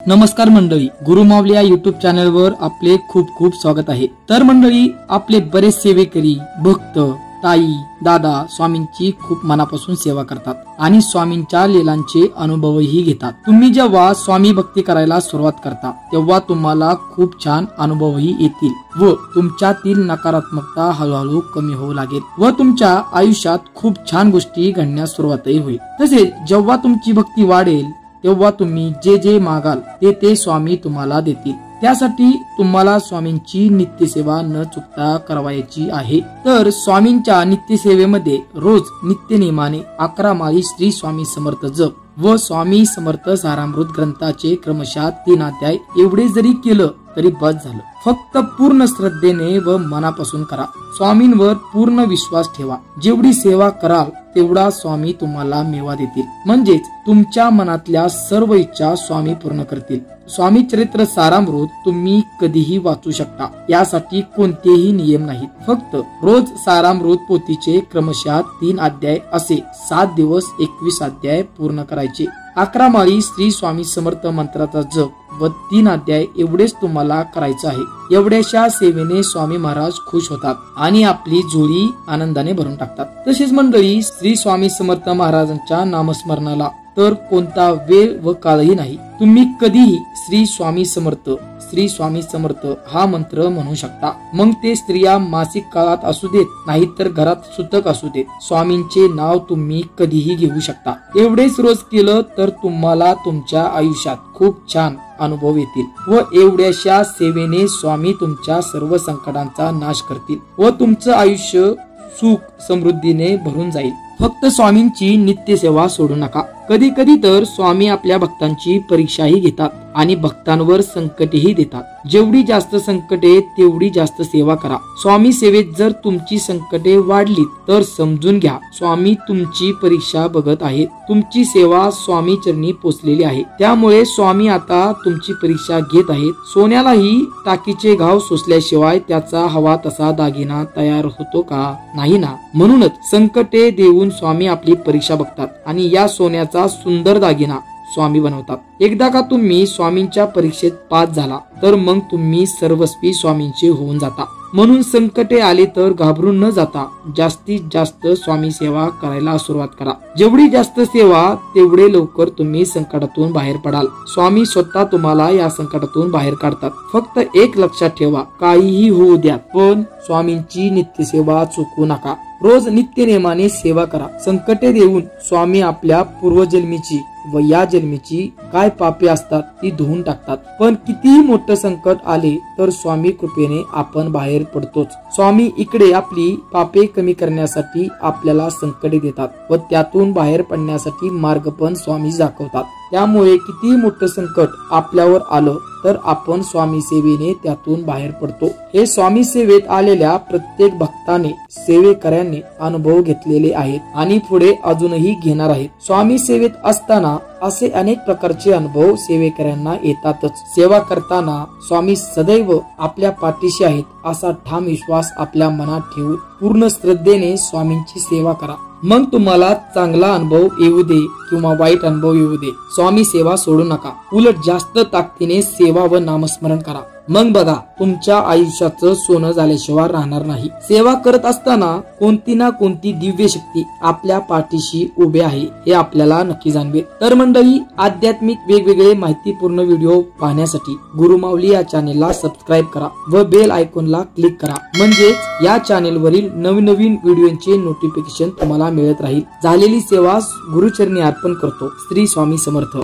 नमस्कार मंडळी, गुरुमावली या युट्यूब चॅनलवर आपले खूप खूप स्वागत आहे। तर मंडळी, आपले बरेच सेवेकरी भक्त ताई दादा स्वामींची खूप मनापासून सेवा करतात आणि स्वामींच्या लीलांचे अनुभवही घेतात। तुम्ही जेव्हा स्वामी भक्ती करायला सुरुवात करता तेव्हा तुम्हाला खूप छान अनुभवही येतील व तुमच्यातील नकारात्मकता हळूहळू कमी होऊ लागेल व तुमच्या आयुष्यात खूप छान गोष्टी घडण्यास सुरुवातही होईल। तसेच जेव्हा तुमची भक्ती वाढेल तेव्हा तुम्ही जे जे मागाल ते स्वामी तुम्हाला देतील। त्यासाठी तुम्हाला स्वामींची नित्यसेवा न चुकता करावायची आहे। तर स्वामींच्या नित्यसेवेमध्ये रोज नित्य नियमाने 11 माळी श्री स्वामी समर्थ जप व स्वामी समर्थ सारामृत ग्रंथाचे क्रमशः 3 अध्याय एवढे जरी केलं तरी बस झालं। फक्त पूर्ण श्रद्धेने व मनापासून करा। स्वामींवर पूर्ण विश्वास ठेवा। जेवढी सेवा कराल तेवढा स्वामी तुम्हाला मेवा देतील, म्हणजेच तुमच्या मनातल्या सर्व इच्छा स्वामी पूर्ण करतील। स्वामी चरित्र सारामृत तुम्ही कधीही वाचू शकता, यासाठी कोणतेही नियम नाहीत। फक्त रोज सारामृत पोथीचे क्रमशः 3 अध्याय असे 7 दिवस 21 अध्याय पूर्ण करायचे। 11 माळी श्री स्वामी समर्थ मंत्राचा जप व 3 अध्याय एवढेच तुम्हाला करायचं आहे। एवढ्याशा सेवेने स्वामी महाराज खुश होतात आणि आपली झोळी आनंदाने भरून टाकतात। तसेच मंडळी, श्री स्वामी समर्थ महाराजांच्या नामस्मरणाला तर कोणता वेळ व काळही नाही। तुम्ही कधीही श्री स्वामी समर्थ हा मंत्र म्हणू शकता। मग ते स्त्रिया मासिक काळात असू देत, नाहीतर घरात सुतक असू देत, स्वामींचे नाव तुम्ही कधीही घेऊ शकता। एवढेच रोज केलं तर तुम्हाला तुमच्या आयुष्यात खूप छान अनुभव येतील व एवढ्याशा सेवेने स्वामी तुमच्या सर्व संकटांचा नाश करतील व तुमचं आयुष्य सुख समृद्धीने भरून जाईल। फक्त स्वामींची नित्यसेवा सोडू नका। कधी कधी तर स्वामी आपल्या भक्तांची परीक्षाही घेतात आणि भक्तांवर संकटेही देतात। जेवढी जास्त संकटे तेवढी जास्त सेवा करा। स्वामी सेवेत जर तुमची संकटे वाढली तर समजून घ्या स्वामी तुमची परीक्षा बघत आहेत। तुमची सेवा स्वामी चरणी पोचलेली आहे, त्यामुळे स्वामी आता तुमची परीक्षा घेत आहेत। सोन्यालाही टाकीचे घाव सोसल्याशिवाय त्याचा हवा तसा दागिना तयार होतो का? नाही ना। म्हणूनच संकटे देऊन स्वामी आपली परीक्षा बघतात आणि या सोन्याचा सुंदर दागिना स्वामी बनवतात। एकदा का तुम्ही स्वामींच्या परीक्षेत पास झाला तर मग तुम्ही सर्वस्वी स्वामींचे होऊन जाता। म्हणून संकटे आले तर घाबरून न जाता जास्तीत जास्त स्वामी सेवा करायला सुरुवात करा। जेवढी जास्त सेवा तेवढे लवकर तुम्ही संकटातून बाहेर पडाल। स्वामी स्वतः तुम्हाला या संकटातून बाहेर काढतात। फक्त एक लक्षात ठेवा, काहीही होऊ द्या पण स्वामींची नित्यसेवा चुकवू नका। रोज नित्य नेमाने सेवा करा। संकटे देऊन स्वामी आपल्या पूर्वजन्मीची व या जन्मीची काय पापे असतात ती धुवून टाकतात। पण कितीही मोठं संकट आले तर स्वामी कृपेने आपण बाहेर पडतोच। स्वामी इकडे आपली पापे कमी करण्यासाठी आपल्याला संकटे देतात व त्यातून बाहेर पडण्यासाठी मार्ग पण स्वामी दाखवतात। त्यामुळे कितीही मोठं संकट आपल्यावर आलं तर आपण स्वामी सेवेने त्यातून बाहेर पडतो। हे स्वामी सेवेत आलेल्या प्रत्येक भक्ताने सेवेकऱ्यांनी अनुभव घेतलेले आहेत आणि पुढे अजूनही घेणार आहेत। स्वामी सेवेत असताना असे अनेक प्रकारचे अनुभव सेवेकऱ्यांना येतातच। सेवा करताना स्वामी सदैव आपल्या पाठीशी आहेत असा ठाम विश्वास आपल्या मनात ठेवून पूर्ण श्रद्धेने स्वामींची सेवा करा। मग तुम्हाला चांगला अनुभव येऊ दे किंवा वाईट अनुभव येऊ दे, स्वामी सेवा सोडू नका। उलट जास्त ताकदीने सेवा व नामस्मरण करा। मग बघा, तुमच्या आयुष्याचं सोनं झाल्याशिवाय राहणार नाही। सेवा करत असताना कोणती ना कोणती दिव्य शक्ती आपल्या पाठीशी उभे आहे हे आपल्याला नक्की जाणवेल। तर मंडळी, आध्यात्मिक वेगवेगळे माहितीपूर्ण व्हिडिओ पाहण्यासाठी गुरुमावली या चॅनेलला सबस्क्राईब करा व बेल आयकॉनला क्लिक करा, म्हणजेच या चॅनेलवरील नवीन व्हिडिओचे नोटिफिकेशन तुम्हाला मिळत राहील। झालेली सेवा गुरुचरणी अर्पण करतो। श्री स्वामी समर्थ।